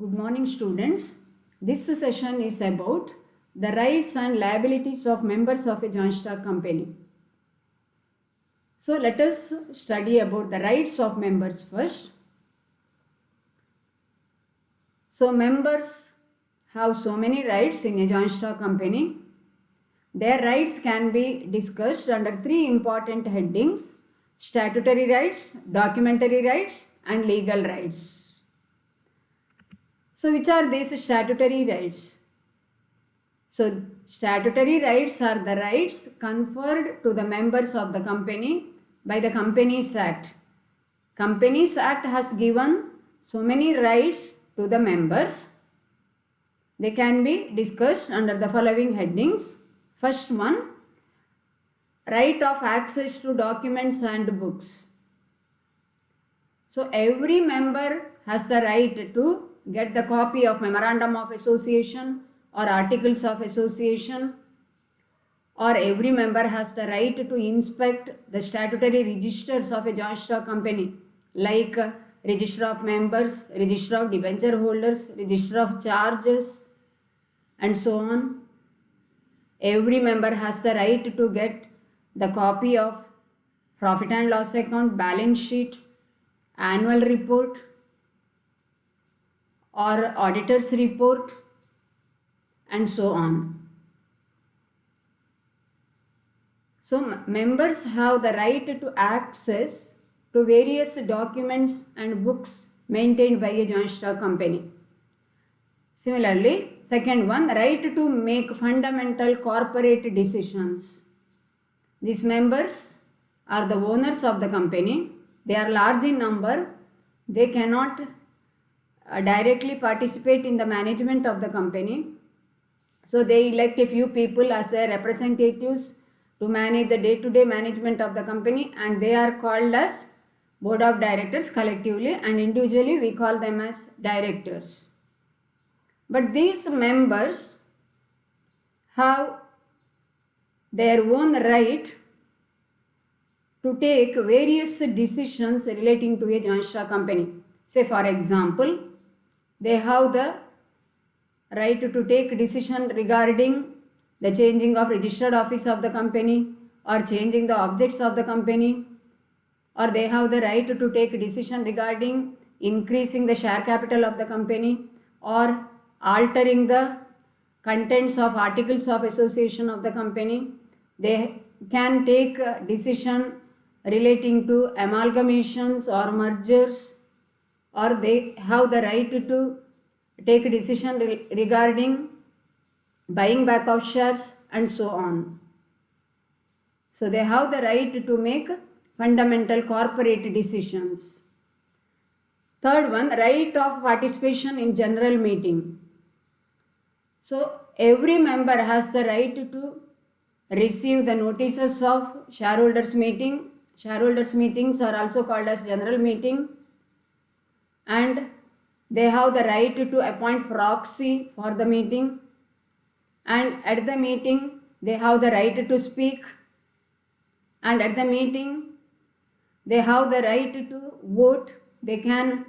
Good morning, students. This session is about the rights and liabilities of members of a joint stock company. So let us study about the rights of members first. So members have so many rights in a joint stock company. Their rights can be discussed under three important headings: statutory rights, documentary rights, and legal rights. So which are these statutory rights? So statutory rights are the rights conferred to the members of the company by the Companies Act. Companies Act has given so many rights to the members. They can be discussed under the following headings. First one, right of access to documents and books. So every member has the right to get the copy of Memorandum of Association or Articles of Association, or every member has the right to inspect the statutory registers of a joint stock company like Register of Members, Register of Debenture Holders, Register of Charges, and so on. Every member has the right to get the copy of profit and loss account, balance sheet, annual report, or auditor's report, and so on. So members have the right to access to various documents and books maintained by a joint stock company. Similarly, second one, right to make fundamental corporate decisions. These members are the owners of the company. They are large in number. They cannot directly participate in the management of the company. So they elect a few people as their representatives to manage the day-to-day management of the company, and they are called as board of directors collectively, and individually we call them as directors. But these members have their own right to take various decisions relating to a joint stock company. Say for example, they have the right to take decision regarding the changing of registered office of the company, or changing the objects of the company, or they have the right to take decision regarding increasing the share capital of the company, or altering the contents of articles of association of the company. They can take decision relating to amalgamations or mergers, or they have the right to take a decision regarding buying back of shares, and so on. So they have the right to make fundamental corporate decisions. Third one, right of participation in general meeting. So every member has the right to receive the notices of shareholders meeting. Shareholders meetings are also called as general meeting, and they have the right to appoint proxy for the meeting, and at the meeting they have the right to speak, and at the meeting they have the right to vote. They can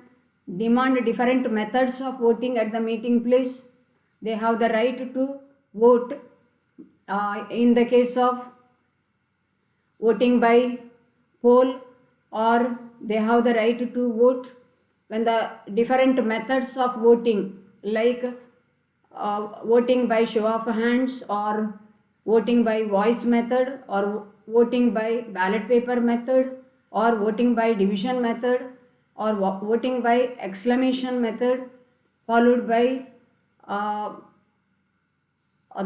demand different methods of voting at the meeting place. They have the right to vote in the case of voting by poll, or they have the right to vote when the different methods of voting like voting by show of hands, or voting by voice method, or voting by ballot paper method, or voting by division method, or voting by exclamation method, followed by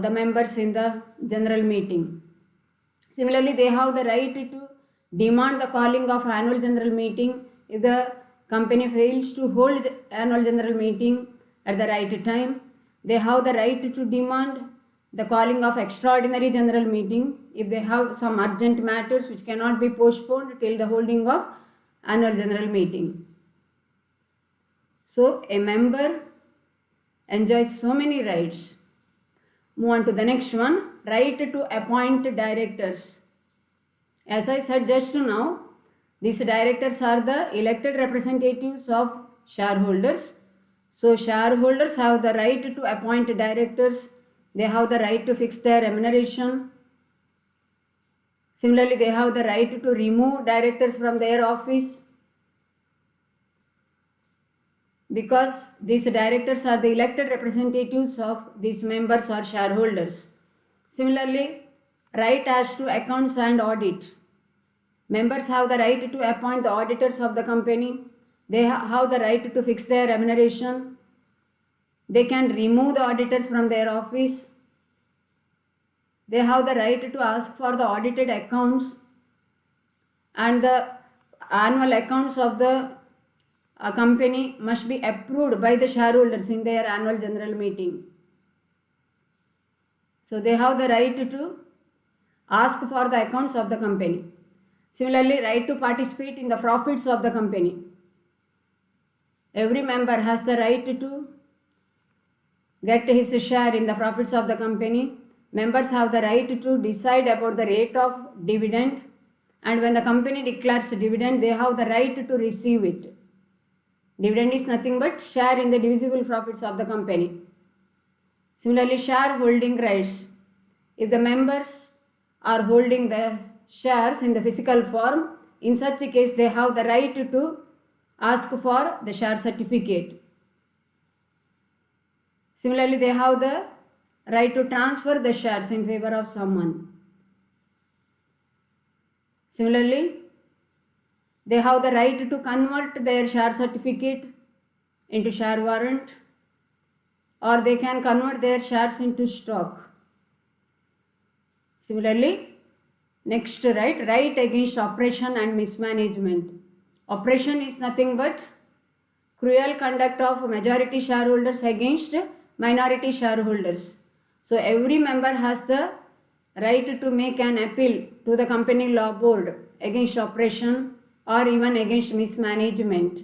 the members in the general meeting. Similarly, they have the right to demand the calling of annual general meeting if the company fails to hold annual general meeting at the right time. They have the right to demand the calling of extraordinary general meeting if they have some urgent matters which cannot be postponed till the holding of annual general meeting. So a member enjoys so many rights. Move on to the next one, right to appoint directors. As I said just now, these directors are the elected representatives of shareholders. So shareholders have the right to appoint directors. They have the right to fix their remuneration. Similarly, they have the right to remove directors from their office, because these directors are the elected representatives of these members or shareholders. Similarly, right as to accounts and audit. Members have the right to appoint the auditors of the company. They have the right to fix their remuneration. They can remove the auditors from their office. They have the right to ask for the audited accounts, and the annual accounts of the company must be approved by the shareholders in their annual general meeting. So they have the right to ask for the accounts of the company. Similarly, right to participate in the profits of the company. Every member has the right to get his share in the profits of the company. Members have the right to decide about the rate of dividend, and when the company declares dividend, they have the right to receive it. Dividend is nothing but share in the divisible profits of the company. Similarly, shareholding rights. If the members are holding the shares in the physical form, in such a case they have the right to ask for the share certificate. Similarly, they have the right to transfer the shares in favor of someone. Similarly, they have the right to convert their share certificate into share warrant, or they can convert their shares into stock. Similarly, next right against oppression and mismanagement. Oppression is nothing but cruel conduct of majority shareholders against minority shareholders. So every member has the right to make an appeal to the company law board against oppression or even against mismanagement.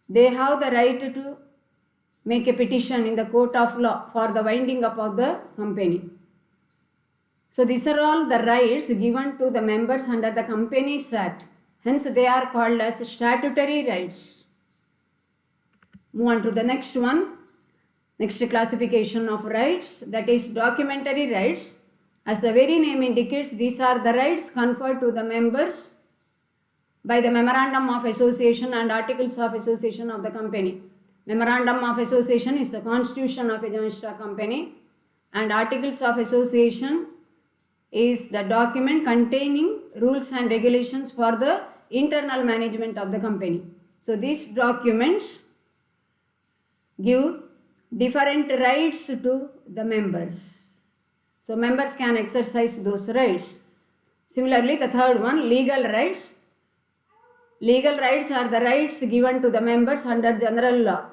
They have the right to make a petition in the court of law for the winding up of the company. So these are all the rights given to the members under the Companies Act. Hence they are called as statutory rights. Move on to the next one. Next classification of rights, that is documentary rights. As the very name indicates, these are the rights conferred to the members by the Memorandum of Association and Articles of Association of the company. Memorandum of Association is the constitution of a joint stock company, and Articles of Association is the document containing rules and regulations for the internal management of the company. So these documents give different rights to the members. So members can exercise those rights. Similarly, the third one, legal rights. Legal rights are the rights given to the members under general law.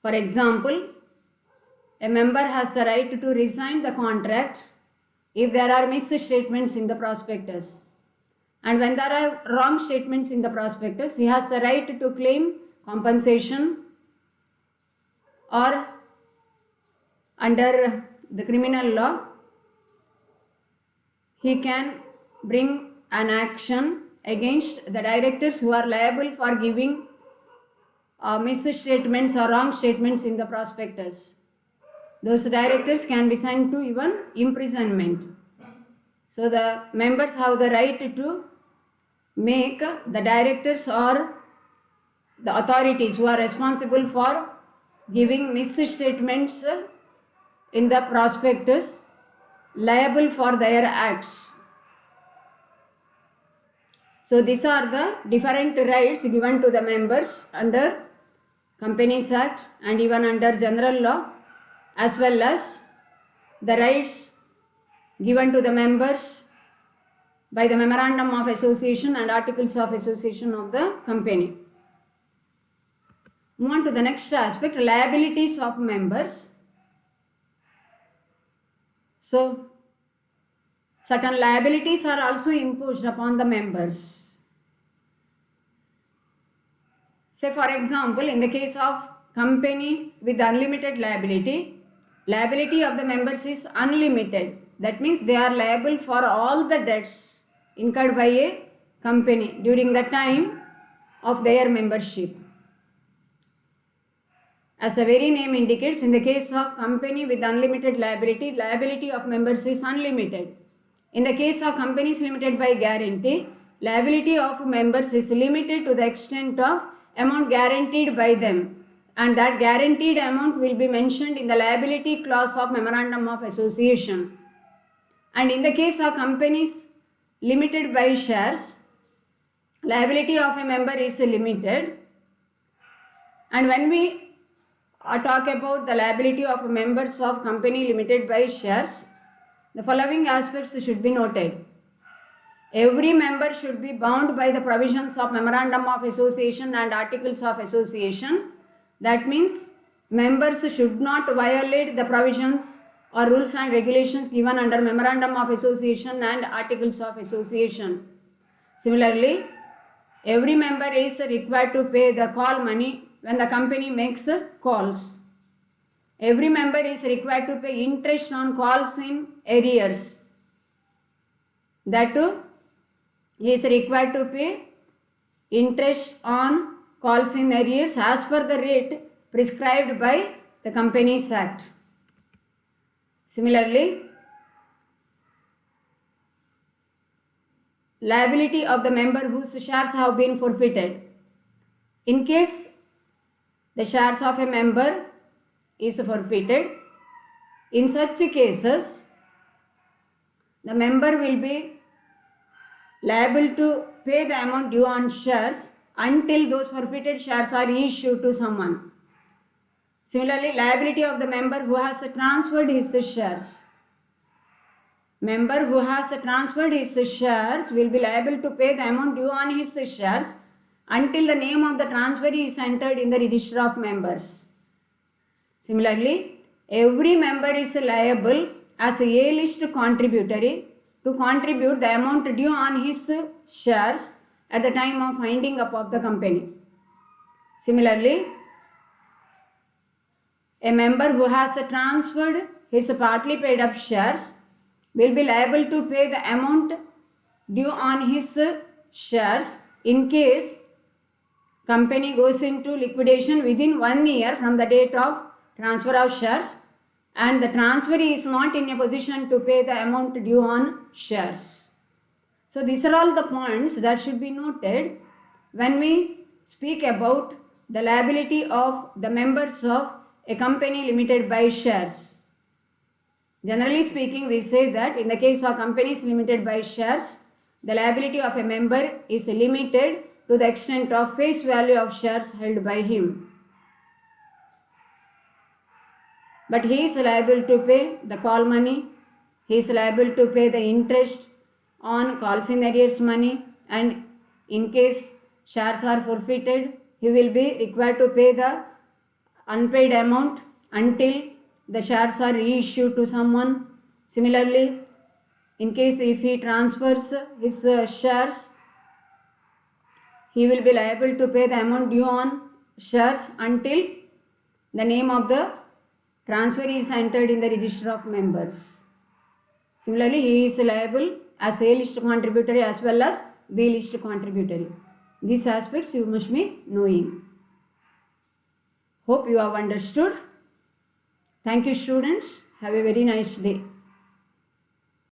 For example, a member has the right to resign the contract if there are misstatements in the prospectus. And when there are wrong statements in the prospectus, he has the right to claim compensation, or under the criminal law, he can bring an action against the directors who are liable for giving misstatements or wrong statements in the prospectus. Those directors can be sent to even imprisonment. So the members have the right to make the directors or the authorities who are responsible for giving misstatements in the prospectus liable for their acts. So these are the different rights given to the members under Companies Act and even under general law, as well as the rights given to the members by the Memorandum of Association and Articles of Association of the company. Move on to the next aspect, liabilities of members. So certain liabilities are also imposed upon the members. Say for example, in the case of company with unlimited liability, liability of the members is unlimited. That means they are liable for all the debts incurred by a company during the time of their membership. As the very name indicates, in the case of company with unlimited liability, liability of members is unlimited. In the case of companies limited by guarantee, liability of members is limited to the extent of amount guaranteed by them, and that guaranteed amount will be mentioned in the liability clause of Memorandum of Association. And in the case of companies limited by shares, liability of a member is limited. And when we talk about the liability of members of company limited by shares, the following aspects should be noted. Every member should be bound by the provisions of Memorandum of Association and Articles of Association. That means members should not violate the provisions or rules and regulations given under Memorandum of Association and Articles of Association. Similarly, every member is required to pay the call money when the company makes calls. Every member is required to pay interest on calls in arrears. That too, he is required to pay interest on calls in arrears as per the rate prescribed by the Companies Act. Similarly, liability of the member whose shares have been forfeited. In case the shares of a member is forfeited, in such cases, the member will be liable to pay the amount due on shares until those forfeited shares are issued to someone. Similarly, liability of the member who has transferred his shares. Member who has transferred his shares will be liable to pay the amount due on his shares until the name of the transferee is entered in the register of members. Similarly, every member is liable as a A-list contributory to contribute the amount due on his shares at the time of winding up of the company. Similarly, a member who has transferred his partly paid up shares will be liable to pay the amount due on his shares in case company goes into liquidation within 1 year from the date of transfer of shares and the transferee is not in a position to pay the amount due on shares. So these are all the points that should be noted when we speak about the liability of the members of a company limited by shares. Generally speaking, we say that in the case of companies limited by shares, the liability of a member is limited to the extent of face value of shares held by him. But he is liable to pay the call money, he is liable to pay the interest on calls in arrears money, and in case shares are forfeited, he will be required to pay the unpaid amount until the shares are reissued to someone. Similarly, in case if he transfers his shares, he will be liable to pay the amount due on shares until the name of the transferee is entered in the register of members. Similarly, he is liable as A-list contributory as well as B-list contributory. These aspects you must be knowing. Hope you have understood. Thank you, students. Have a very nice day.